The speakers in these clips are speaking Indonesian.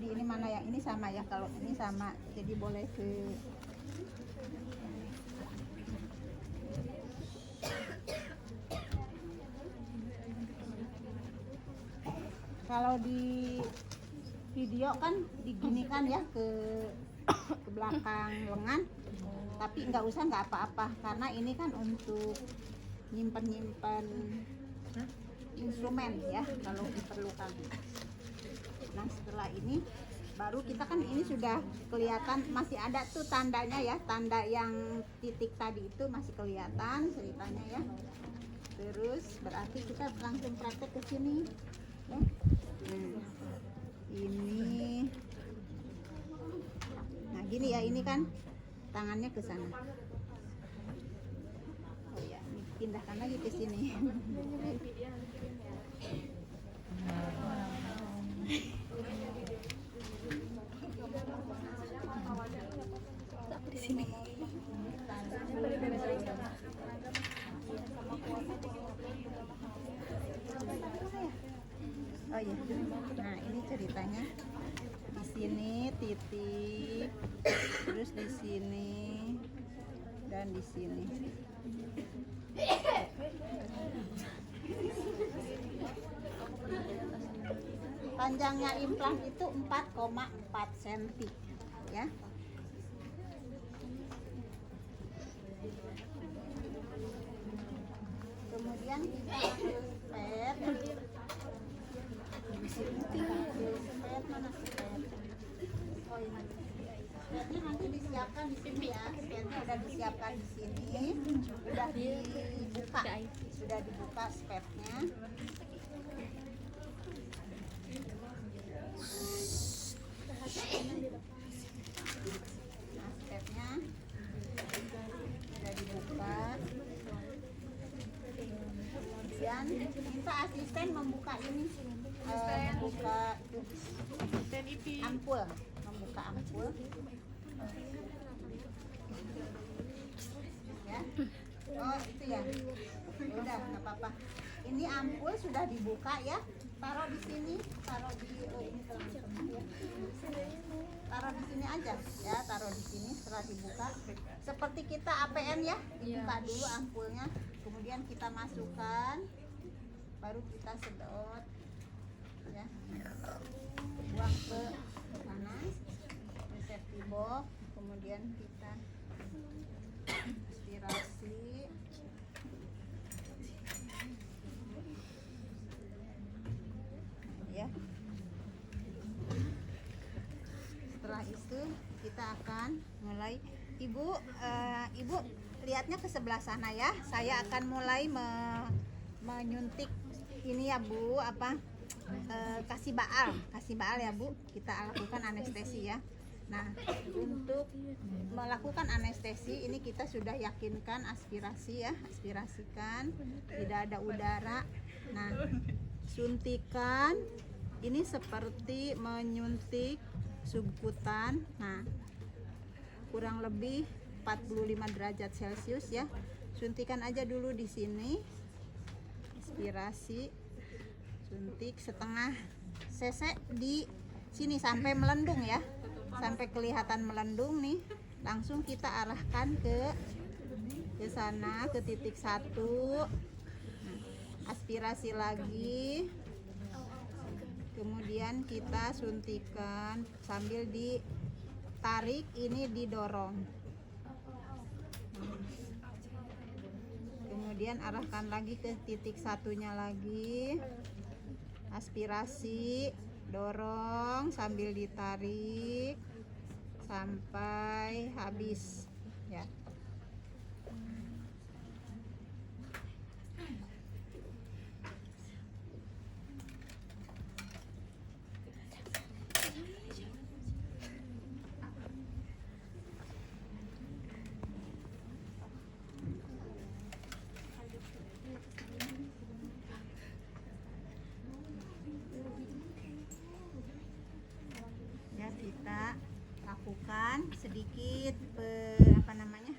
Jadi ini mana yang ini sama ya, kalau ini sama jadi boleh ke kalau di video kan diginikan ya ke belakang lengan, tapi nggak usah, nggak apa-apa karena ini kan untuk nyimpen instrumen ya kalau diperlukan. Nah setelah ini baru kita kan ini sudah kelihatan, masih ada tuh tandanya ya, tanda yang titik tadi itu masih kelihatan ceritanya ya. Terus berarti kita langsung praktek ke sini ya. Ini nah gini ya, ini kan tangannya ke sana. Oh ya, ini pindahkan lagi ke sini. Di sini. Oh iya. Nah, ini ceritanya. Di sini titik, terus di sini dan di sini. Panjangnya implan itu 4,4 cm ya. Kemudian kita ambil spet. Spet mana spet? Oh ini. Spetnya nanti disiapkan di sini ya. Spetnya udah disiapkan di sini. Sudah dibuka spetnya. Nah, stepnya sudah dibuka. Kemudian minta asisten membuka ini, membuka ampul, membuka ampul. Ya, oh itu ya, udah nggak apa-apa. Ini ampul sudah dibuka ya. Taruh di sini, taruh di ini teman-teman ya. Taruh di sini aja ya, taruh di sini setelah dibuka. Seperti kita APN ya, dibuka dulu ampulnya, kemudian kita masukkan, baru kita sedot ya. Buang ke mana? Safety box, kemudian kita aspirasi. Ya. Setelah itu kita akan mulai. Ibu lihatnya ke sebelah sana ya. Saya akan mulai menyuntik ini ya Bu, kasih baal ya Bu. Kita lakukan anestesi ya. Nah, untuk melakukan anestesi ini kita sudah yakinkan aspirasi ya, aspirasikan, tidak ada udara. Nah, suntikan ini seperti menyuntik subkutan. Nah, kurang lebih 45 derajat Celcius ya. Suntikan aja dulu di sini. Aspirasi, suntik setengah cc di sini sampai melendung ya. Sampai kelihatan melendung nih. Langsung kita arahkan ke sana, ke titik 1. Aspirasi lagi, kemudian kita suntikan sambil ditarik, ini didorong, kemudian arahkan lagi ke titik 1-nya lagi, aspirasi, dorong sambil ditarik sampai habis ya. Kita lakukan sedikit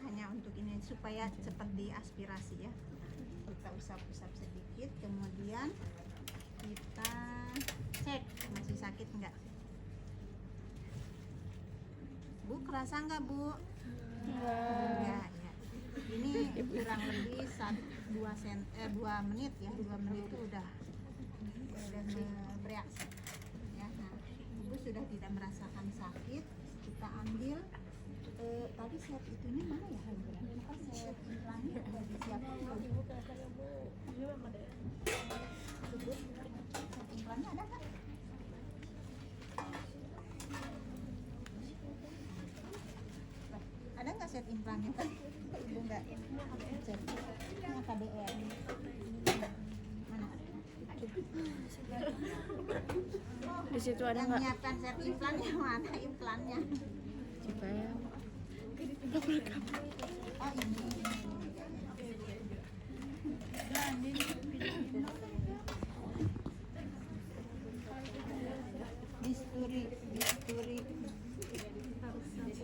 hanya untuk ini supaya cepat diaspirasi ya. Kita usap-usap sedikit, kemudian kita cek masih sakit enggak. Terasa nggak Bu? Enggak. Ya, ya. Ini kurang lebih 2 menit ya, 2 menit itu udah bereaksi. Ya, nah, Ibu sudah tidak merasakan sakit. Kita ambil tadi set itunya mana ya? Apa set implannya udah disiapkan belum? Sebut set implannya ada nggak? Ada nggak set implannya kan? Ibu nggak cek. Ini KDR. Mana? Di situ ada Yang nggak? menyiapkan set implannya mana implannya? Coba ya. Oh ini.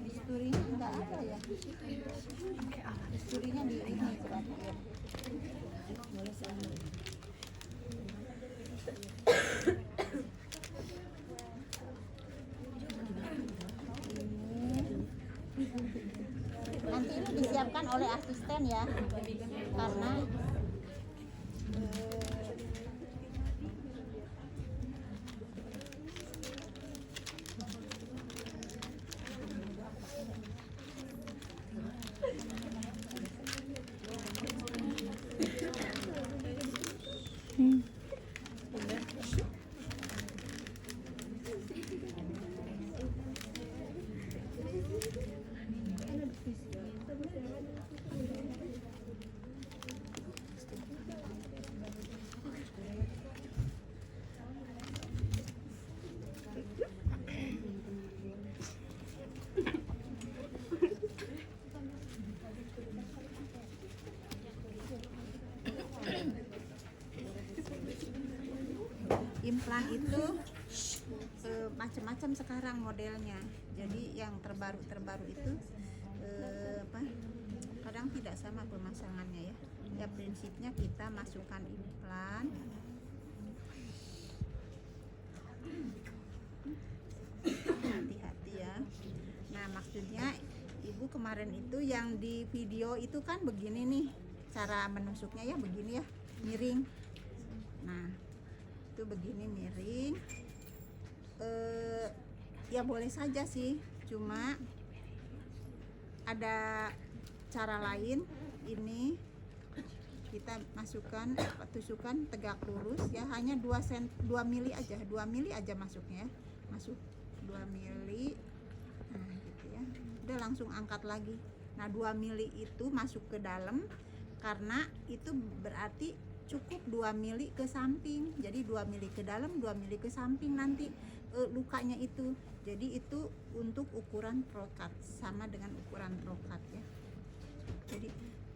Bisturinya nggak ada ya? Bisturinya di ini berarti ya. Nanti ini disiapkan oleh asisten ya, karena implan itu macam-macam sekarang modelnya. Jadi yang terbaru itu kadang tidak sama pemasangannya ya. Ya prinsipnya kita masukkan implan. Hati-hati ya. Nah maksudnya Ibu kemarin itu yang di video itu kan begini nih cara menusuknya ya, begini ya, miring. Nah itu begini miring. Ya boleh saja sih, cuma ada cara lain. Ini kita masukkan tusukan tegak lurus ya, hanya 2 mili aja, 2 mili aja masuknya ya. Masuk 2 mili. Nah gitu ya, udah langsung angkat lagi. Nah 2 mili itu masuk ke dalam, karena itu berarti cukup 2 mili ke samping. Jadi 2 mili ke dalam, 2 mili ke samping nanti lukanya itu. Jadi itu untuk ukuran trokat, sama dengan ukuran trokat ya. Jadi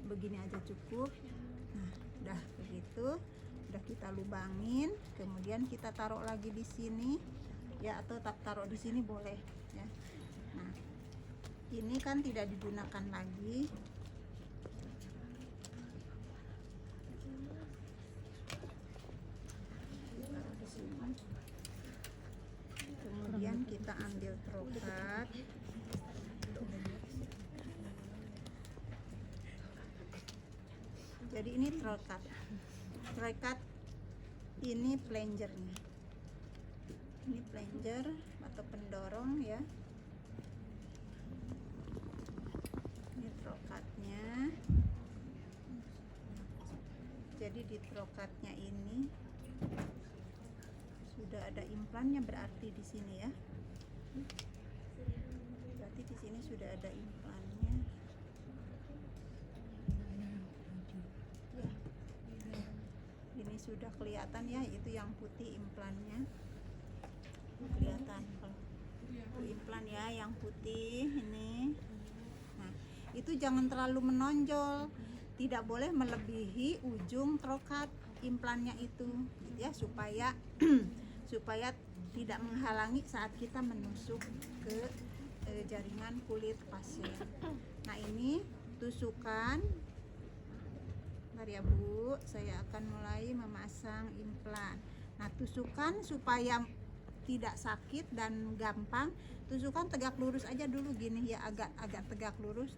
begini aja cukup. Nah udah begitu, udah kita lubangin, kemudian kita taruh lagi di sini ya, atau taruh di sini boleh ya. Nah ini kan tidak digunakan lagi. Kemudian kita ambil trokat. Jadi ini trokat. Trokat ini flangernya. Ini flanger atau pendorong ya. Ini trokatnya. Jadi di trokatnya ini sudah ada implannya, berarti di sini ya. Berarti di sini sudah ada implannya. Ya. Ini sudah kelihatan ya, itu yang putih implannya. Kelihatan kalau itu implan ya, yang putih ini. Nah, itu jangan terlalu menonjol. Tidak boleh melebihi ujung trokat implannya itu ya, supaya supaya tidak menghalangi saat kita menusuk ke jaringan kulit pasien. Nah ini tusukan. Bentar ya Bu, saya akan mulai memasang implan. Nah tusukan supaya tidak sakit dan gampang, tusukkan tegak lurus aja dulu gini ya, agak tegak lurus.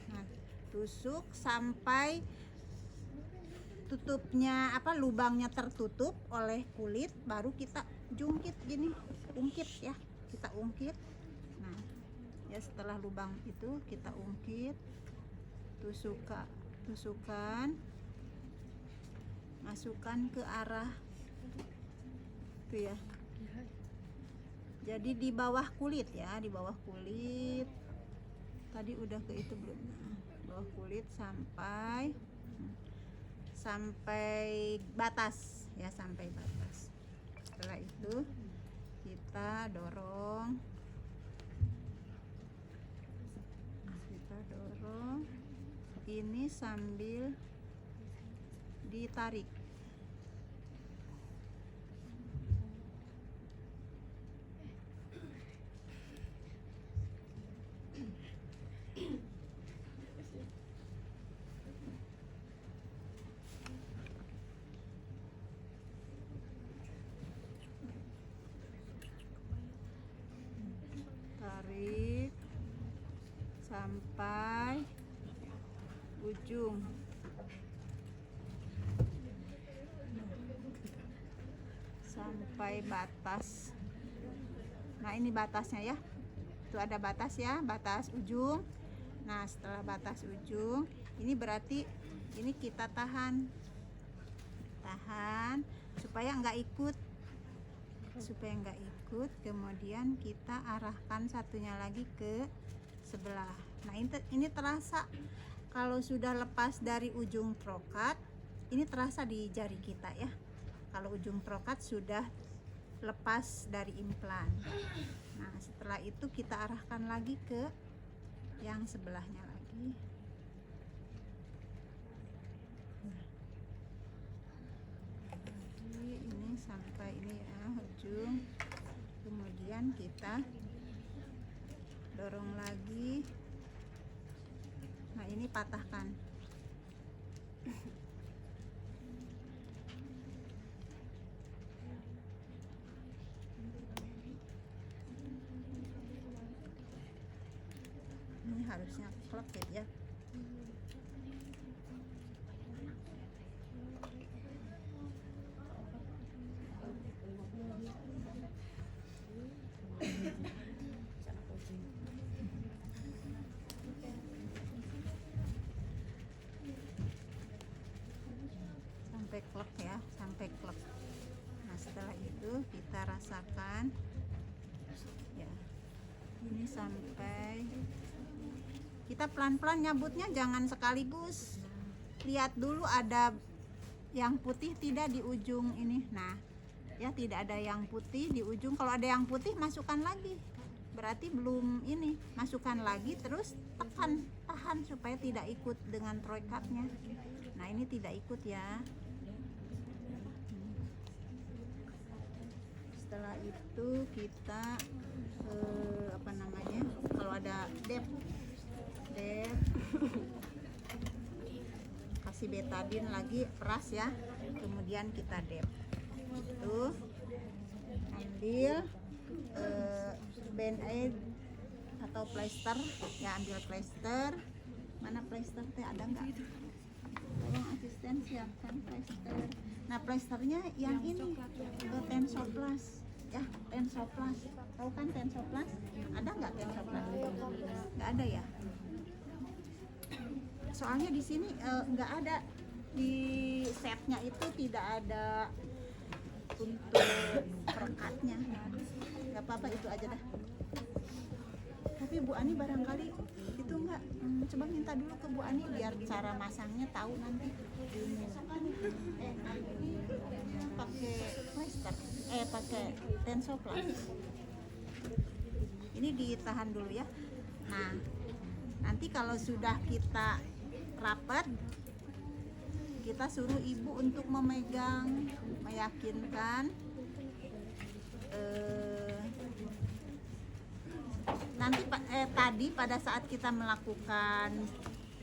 Nah, tusuk sampai tutupnya lubangnya tertutup oleh kulit, baru kita jungkit gini, ungkit ya, kita ungkit. Nah, ya setelah lubang itu kita ungkit, tusukan, masukkan ke arah itu ya. Jadi di bawah kulit ya, di bawah kulit. Tadi udah ke itu belum? Bawah kulit sampai batas ya, sampai batas. Setelah itu kita dorong ini sambil ditarik. Tarik sampai ujung. Sampai batas. Nah, ini batasnya ya. Itu ada batas ya, batas ujung. Nah, setelah batas ujung, ini berarti ini kita tahan supaya nggak ikut. Kemudian kita arahkan satunya lagi ke sebelah. Nah, ini terasa kalau sudah lepas dari ujung trokat, ini terasa di jari kita ya. Kalau ujung trokat sudah lepas dari implan. Nah, setelah itu kita arahkan lagi ke yang sebelahnya lagi. Ini sampai ini ya, ujung. Kemudian kita dorong lagi. Nah, ini patahkan. Ini harusnya klep ya. Sampai klep ya, sampai klep. Nah, setelah itu kita rasakan ya. Ini sampai kita pelan-pelan nyabutnya, jangan sekaligus. Lihat dulu ada yang putih tidak di ujung ini. Nah, ya tidak ada yang putih di ujung. Kalau ada yang putih, masukkan lagi. Berarti belum ini. Masukkan lagi terus tahan supaya tidak ikut dengan trokatnya. Nah, ini tidak ikut ya. Setelah itu kita kalau ada dep kasih betadin lagi, peras ya, kemudian kita dep. Itu ambil band-aid atau plester ya, ambil plester. Mana plester teh, ada nggak? Tolong asisten siapkan plester. Nah, plesternya yang ini Tensoplas ya, Tensoplas. Tahu kan Tensoplas? Ada nggak Tensoplas? Nggak ada ya. Soalnya di sini nggak ada, di setnya itu tidak ada untuk perekatnya. Nggak apa-apa, itu aja dah. Tapi Bu Ani barangkali itu nggak, coba minta dulu ke Bu Ani biar cara masangnya tahu nanti. Pakai plester, pakai Tensoplas. Ini ditahan dulu ya. Nah, nanti kalau sudah kita rapat, kita suruh ibu untuk memegang, meyakinkan. Nanti tadi pada saat kita melakukan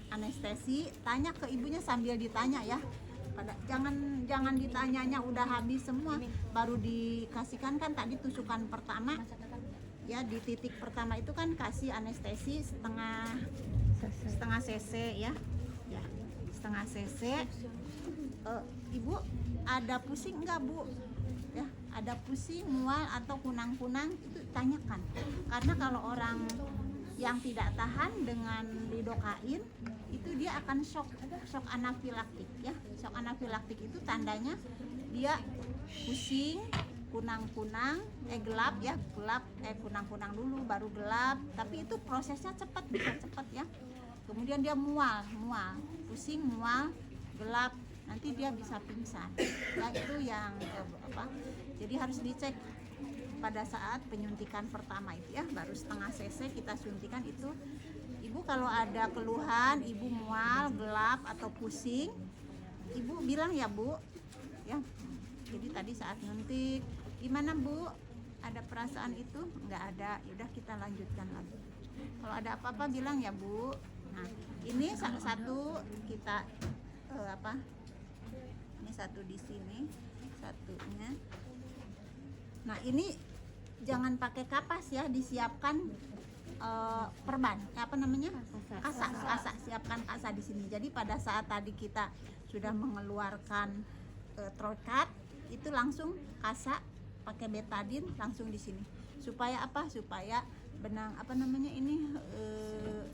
anestesi, tanya ke ibunya sambil ditanya ya, jangan ditanyanya udah habis semua baru dikasihkan. Kan tadi tusukan pertama ya, di titik pertama itu kan kasih anestesi setengah cc ya, setengah cc. Ibu ada pusing nggak Bu? Ya, ada pusing, mual atau kunang-kunang, itu tanyakan. Karena kalau orang yang tidak tahan dengan lidokain itu dia akan shock anafilaktik ya. Shock anafilaktik itu tandanya dia pusing, kunang-kunang, gelap ya, kunang-kunang dulu baru gelap, tapi itu prosesnya cepat, bisa cepat ya. Kemudian dia mual, pusing, mual, gelap, nanti dia bisa pingsan ya. Itu yang jadi harus dicek pada saat penyuntikan pertama itu ya, baru setengah cc kita suntikan itu. Ibu kalau ada keluhan, ibu mual, gelap atau pusing, ibu bilang ya Bu ya. Jadi tadi saat nyuntik gimana Bu, ada perasaan itu? Nggak ada, yaudah kita lanjutkan lagi. Kalau ada apa-apa bilang ya Bu. Nah ini satu kita ini satu di sini, satunya. Nah ini jangan pakai kapas ya, disiapkan perban, kasa, siapkan kasa di sini. Jadi pada saat tadi kita sudah mengeluarkan trokat, itu langsung kasa pakai betadin langsung di sini. Supaya apa? Supaya benang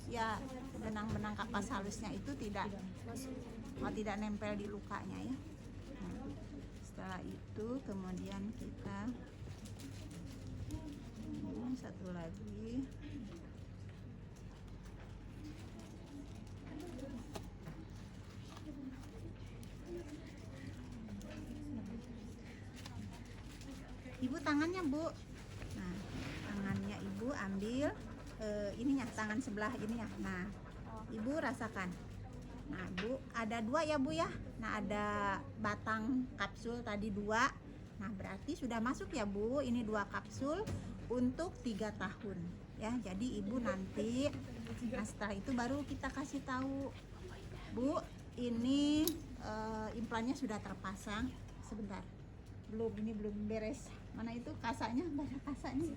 ya benang-benang kapas halusnya itu tidak nempel di lukanya ya. Nah, setelah itu kemudian kita satu lagi. Ibu tangannya Bu. Nah, tangannya Ibu ambil ininya, tangan sebelah ininya. Nah, Ibu rasakan. Nah, Bu, ada 2 ya Bu ya. Nah, ada batang kapsul tadi 2. Nah, berarti sudah masuk ya Bu. Ini 2 kapsul untuk 3 tahun ya. Jadi Ibu nanti setelah itu baru kita kasih tahu, Bu, ini implannya sudah terpasang. Sebentar. Ini belum beres. Mana itu kasanya? Mana kasanya?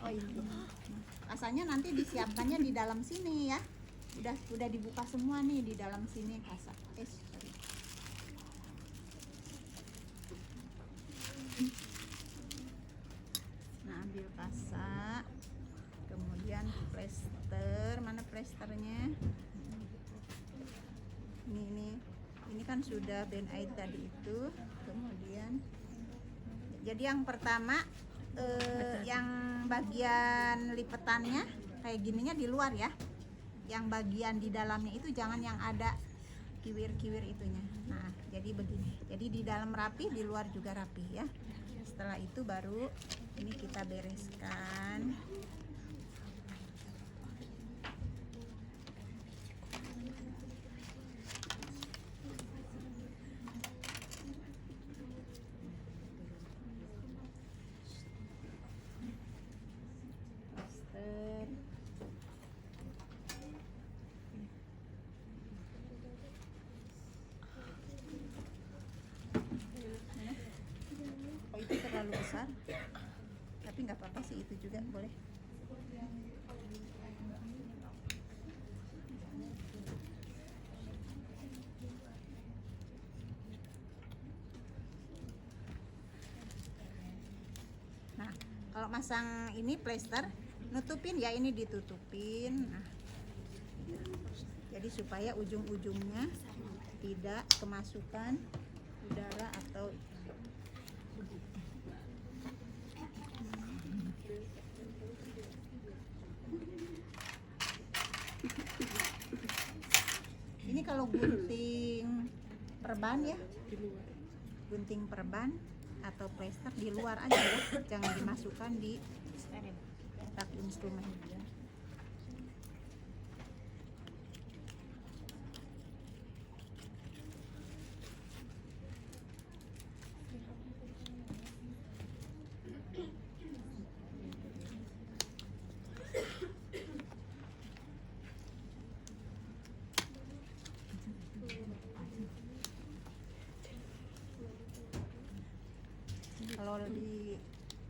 Oh ini. Nah, kasanya nanti disiapkannya di dalam sini ya. Udah dibuka semua nih di dalam sini kasa. Sorry. Nah, ambil kasa. Kemudian plester, mana plesternya? Ini kan sudah band aid tadi itu. Kemudian jadi yang pertama yang bagian lipetannya kayak gininya di luar ya. Yang bagian di dalamnya itu jangan yang ada kiwir-kiwir itunya. Nah, jadi begini. Jadi di dalam rapi, di luar juga rapi ya. Setelah itu baru ini kita bereskan. Terlalu besar, tapi nggak apa-apa sih, itu juga boleh. Nah, kalau masang ini plester, nutupin ya, ini ditutupin. Nah, jadi supaya ujung-ujungnya tidak kemasukan udara atau ini kalau gunting perban ya, gunting perban atau plester di luar aja ya, jangan dimasukkan di tak instrumen. Kalau di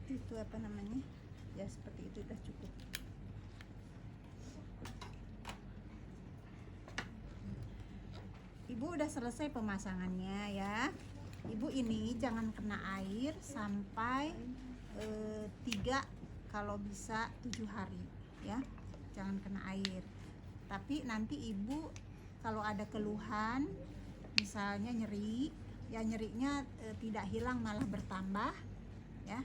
itu apa namanya, ya seperti itu udah cukup. Ibu udah selesai pemasangannya ya. Ibu ini jangan kena air sampai 3, kalau bisa 7 hari ya, jangan kena air. Tapi nanti ibu kalau ada keluhan, misalnya nyeri, ya nyerinya tidak hilang malah bertambah ya.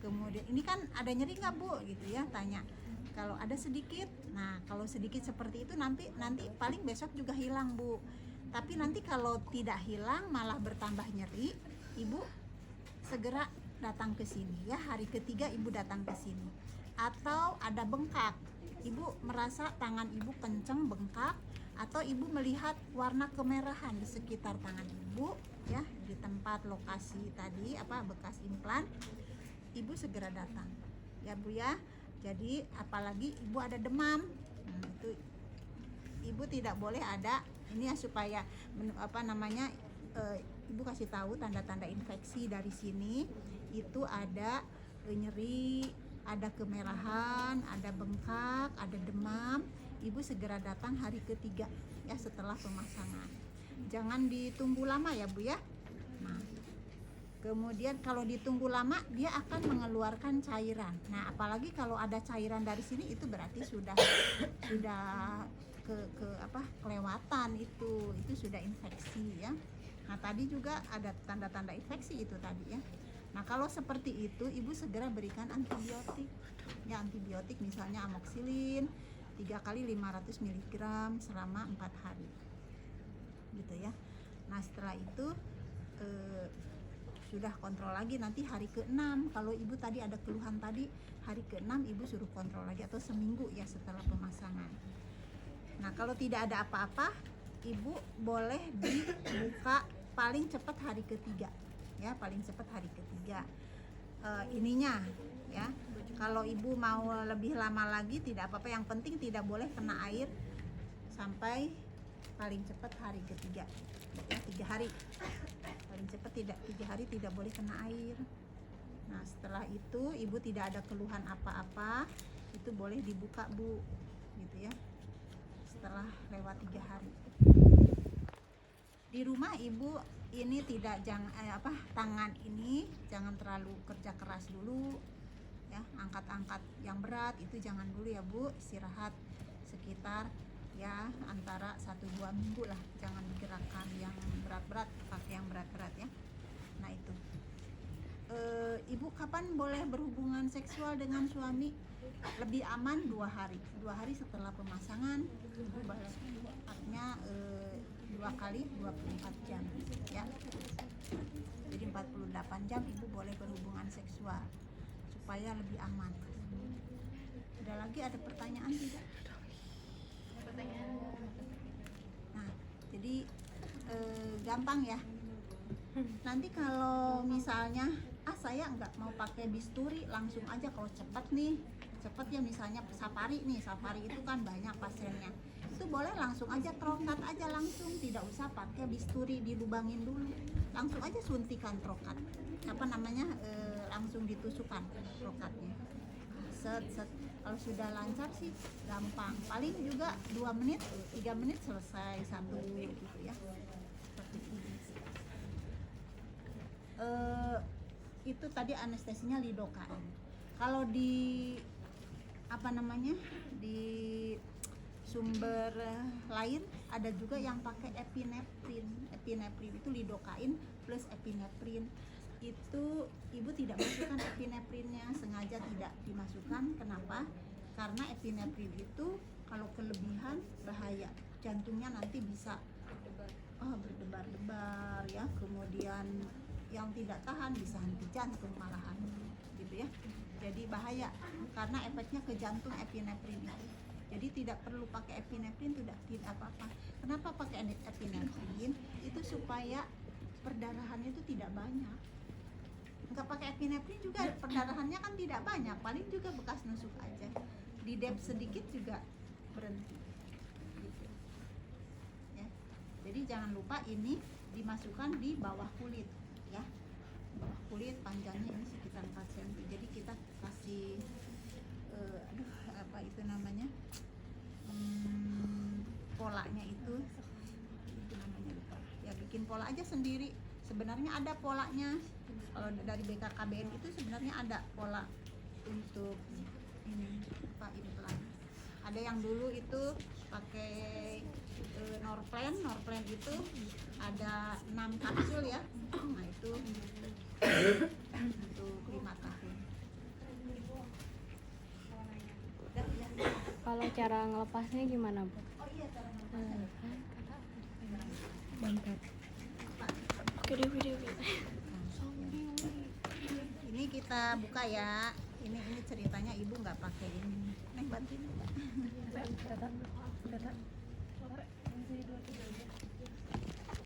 Kemudian ini kan ada nyeri nggak bu gitu ya, tanya. Kalau ada sedikit, nah kalau sedikit seperti itu nanti paling besok juga hilang bu. Tapi nanti kalau tidak hilang malah bertambah nyeri, ibu segera datang ke sini ya. Hari ketiga ibu datang ke sini. Atau ada bengkak, ibu merasa tangan ibu kenceng bengkak, atau ibu melihat warna kemerahan di sekitar tangan ibu ya, di tempat lokasi tadi apa bekas implan, ibu segera datang ya bu ya. Jadi apalagi ibu ada demam, itu ibu tidak boleh ada ini ya, supaya ibu kasih tahu tanda-tanda infeksi dari sini. Itu ada nyeri, ada kemerahan, ada bengkak, ada demam. Ibu segera datang hari ketiga ya setelah pemasangan. Jangan ditunggu lama ya bu ya. Nah, kemudian kalau ditunggu lama dia akan mengeluarkan cairan. Nah apalagi kalau ada cairan dari sini, itu berarti sudah kelewatan, itu sudah infeksi ya. Nah tadi juga ada tanda-tanda infeksi itu tadi ya. Nah kalau seperti itu ibu segera berikan antibiotik ya, antibiotik misalnya amoxicillin 3 kali 500 mg selama 4 hari gitu ya. Nah setelah itu sudah kontrol lagi nanti hari ke-6. Kalau ibu tadi ada keluhan tadi, hari ke-6 ibu suruh kontrol lagi, atau seminggu ya setelah pemasangan. Nah kalau tidak ada apa-apa, ibu boleh dibuka paling cepat hari ketiga ya, paling cepat hari ketiga ininya ya. Kalau ibu mau lebih lama lagi tidak apa-apa, yang penting tidak boleh kena air sampai paling cepat hari ketiga ya, 3 hari paling cepat, tidak 3 hari tidak boleh kena air. Nah setelah itu ibu tidak ada keluhan apa-apa, itu boleh dibuka bu gitu ya, setelah lewat 3 hari. Di rumah ibu ini tangan ini jangan terlalu kerja keras dulu ya, angkat-angkat yang berat itu jangan dulu ya bu, istirahat sekitar ya antara 1-2 minggu lah, jangan digerakkan yang berat-berat, pakai yang berat-berat ya. Nah itu ibu kapan boleh berhubungan seksual dengan suami? Lebih aman 2 hari setelah pemasangan ibu boleh, artinya 2 kali 24 jam ya, jadi 48 jam ibu boleh berhubungan seksual supaya lebih aman. Ada lagi ada pertanyaan tidak? Nah jadi gampang ya. Nanti kalau misalnya saya nggak mau pakai bisturi, langsung aja kalau cepat ya, misalnya safari itu kan banyak pasiennya, itu boleh langsung aja trokat aja, langsung tidak usah pakai bisturi dilubangin dulu, langsung aja suntikan trokat langsung ditusukkan trokatnya, set. Kalau sudah lancar sih gampang, paling juga 2 menit 3 menit selesai satu gitu ya, seperti ini. Itu tadi anestesinya lidocain. Kalau di di sumber lain ada juga yang pakai epineprin itu lidocain plus epineprin. Itu ibu tidak masukkan epineprinnya, sengaja tidak dimasukkan. Kenapa? Karena epineprin itu kalau kelebihan bahaya, jantungnya nanti bisa berdebar-debar ya, kemudian yang tidak tahan bisa henti jantung malahan gitu ya. Jadi bahaya karena efeknya ke jantung epineprin itu. Jadi tidak perlu pakai epineprin, tidak apa-apa. Kenapa pakai epineprin? Itu supaya perdarahannya itu tidak banyak. Nggak pakai epineprin juga perdarahannya kan tidak banyak, paling juga bekas nusuk aja. Di dep sedikit juga berhenti. Gitu. Ya. Jadi jangan lupa ini dimasukkan di bawah kulit ya. Bawah kulit. kulit panjangnya ini sekitar 4 cm. Jadi kita kasih apa itu namanya, polanya itu namanya lupa. Ya bikin pola aja sendiri. Sebenarnya ada polanya. Kalau dari BKKBN itu sebenarnya ada pola untuk ini apa, implan. Ada yang dulu itu pakai Norplan itu ada 6 kapsul ya. Nah itu untuk 5 tahun. Kalau cara ngelepasnya gimana, Bu? Oh iya, cara ngelepasnya. Mantap. Oke deh, video. Ini kita buka ya. Ini ceritanya ibu nggak pakai ini. Neng bantuin.